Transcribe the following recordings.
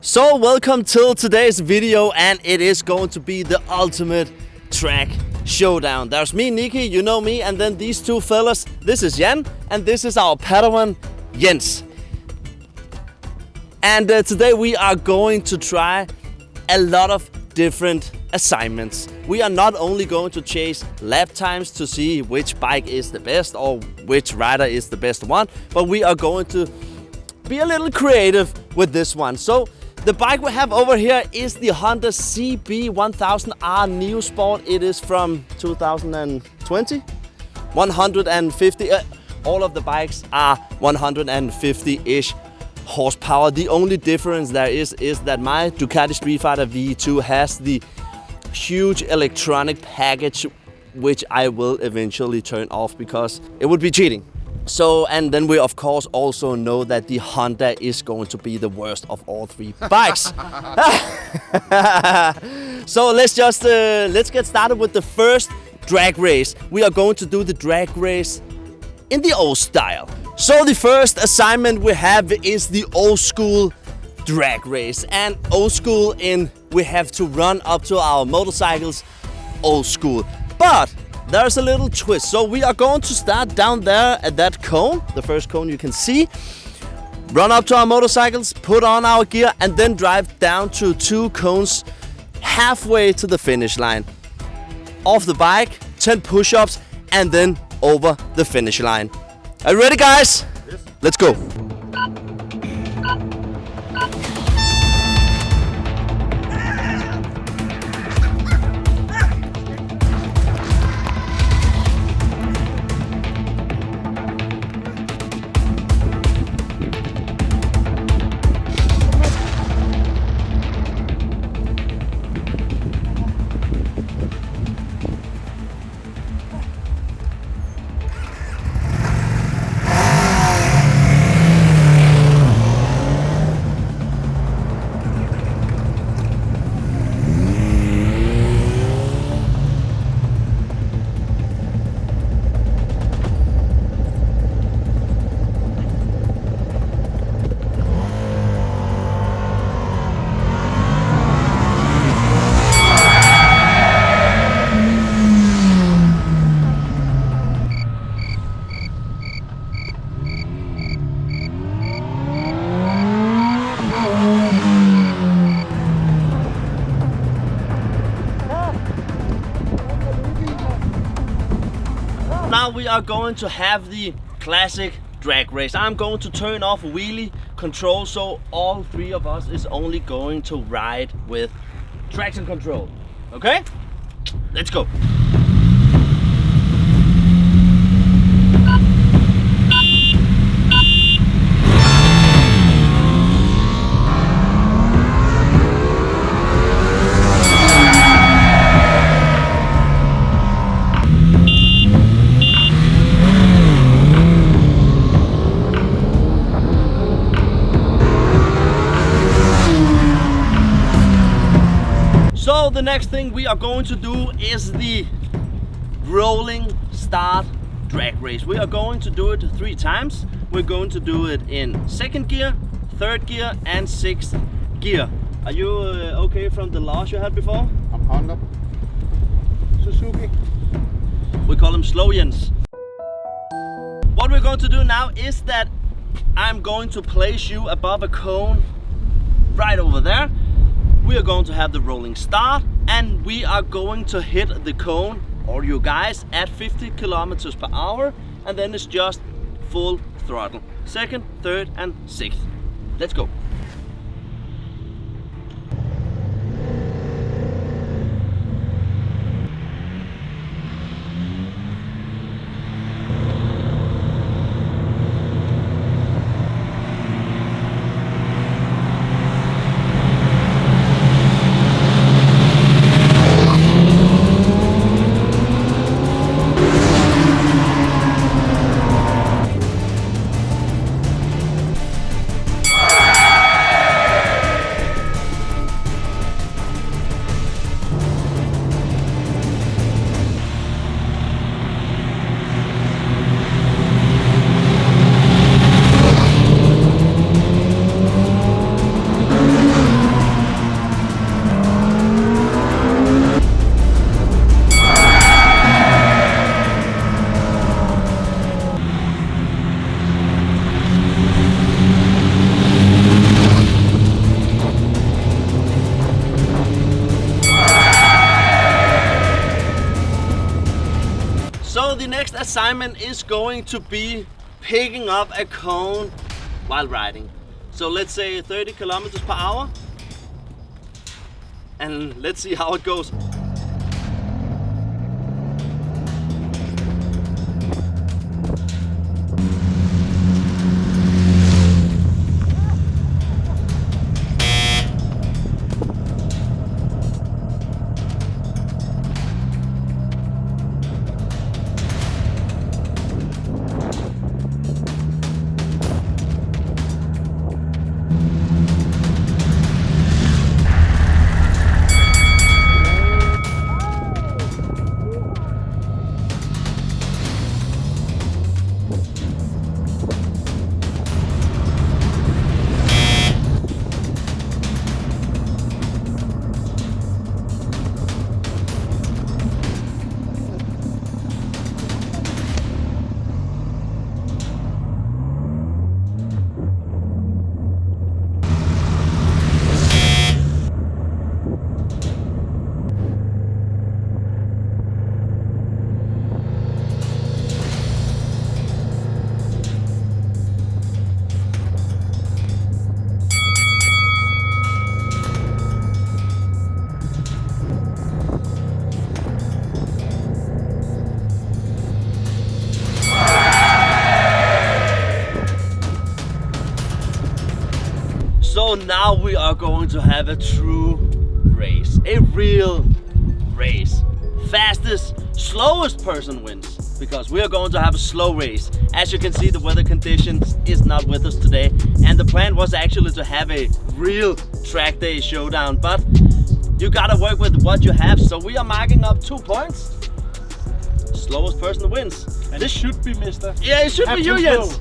So welcome to today's video, and it is going to be the ultimate track showdown. There's me, Nikki, you know me, and then these two fellas. This is Jan, and this is our Padawan, Jens. And today we are going to try a lot of different assignments. We are not only going to chase lap times to see which bike is the best or which rider is the best one, but we are going to be a little creative with this one. So the bike we have over here is the Honda CB1000R Neo Sport. It is from 2020, 150. All of the bikes are 150-ish horsepower. The only difference there is that my Ducati Street Fighter V2 has the huge electronic package, which I will eventually turn off because it would be cheating. So, and then we of course also know that the Honda is going to be the worst of all three bikes. So let's get started with the first drag race. We are going to do the drag race in the old style. So the first assignment we have is the old school drag race. And old school we have to run up to our motorcycles old school. But there's a little twist. So we are going to start down there at that cone, the first cone you can see. Run up to our motorcycles, put on our gear, and then drive down to 2 cones halfway to the finish line. Off the bike, 10 push-ups, and then over the finish line. Are you ready, guys? Yes. Let's go. Now we are going to have the classic drag race. I'm going to turn off wheelie control, so all 3 of us is only going to ride with traction control. Okay? Let's go. So the next thing we are going to do is the rolling start drag race. We are going to do it 3 times. We're going to do it in 2nd gear, 3rd gear, and 6th gear. Are you okay from the laws you had before? I'm Honda. Suzuki. We call them slow Jens. What we're going to do now is that I'm going to place you above a cone right over there. We are going to have the rolling start, and we are going to hit the cone, or you guys, at 50 kilometers per hour, and then it's just full throttle. 2nd, 3rd, and 6th. Let's go. next assignment is going to be picking up a cone while riding. So let's say 30 kilometers per hour. And let's see how it goes. So now we are going to have a true race, a real race. Fastest, slowest person wins, because we are going to have a slow race. As you can see, the weather conditions is not with us today, and the plan was actually to have a real track day showdown, but you gotta work with what you have, so we are marking up 2 points. Slowest person wins. And this should be Mr. Yeah, it should be you, Jens.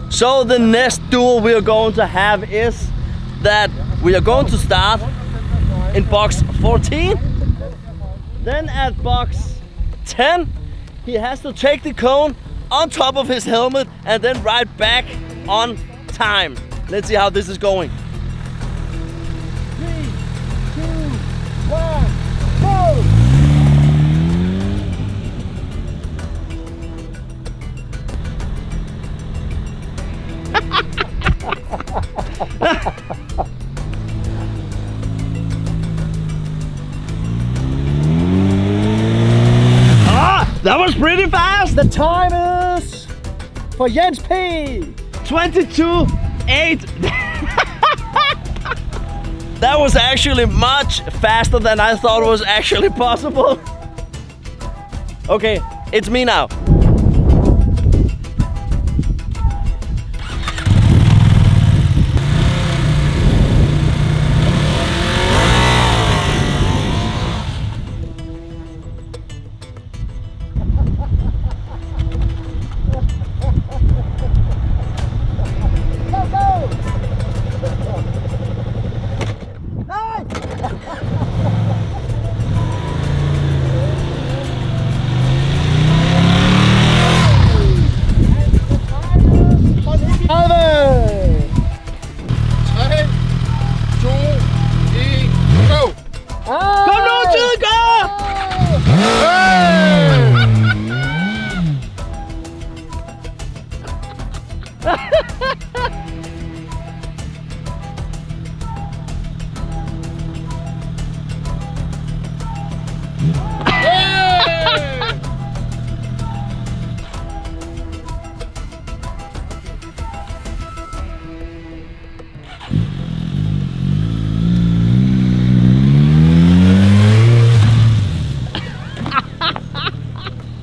So the next duel we are going to have is that we are going to start in box 14. Then at box 10, he has to take the cone on top of his helmet and then ride back on time. Let's see how this is going. 3, 2, 1, go! That was pretty fast! The time is for Jens P. 22.8. That was actually much faster than I thought was actually possible. Okay, it's me now.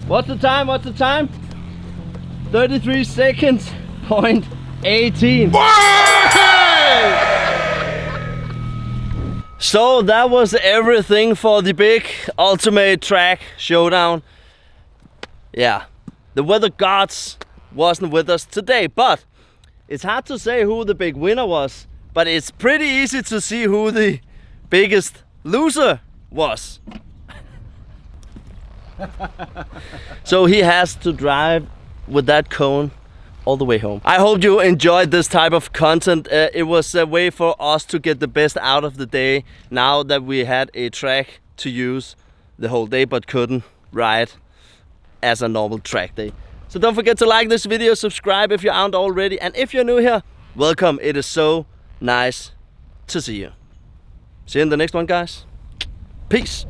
What's the time? What's the time? 33 seconds, .18. So that was everything for the big ultimate track showdown. Yeah, the weather gods wasn't with us today, but it's hard to say who the big winner was, but it's pretty easy to see who the biggest loser was. So he has to drive with that cone all the way home. I hope you enjoyed this type of content. It was a way for us to get the best out of the day now that we had a track to use the whole day but couldn't ride as a normal track day. So don't forget to like this video, subscribe if you aren't already, and if you're new here, welcome. It is so nice to see you. See you in the next one, guys. Peace.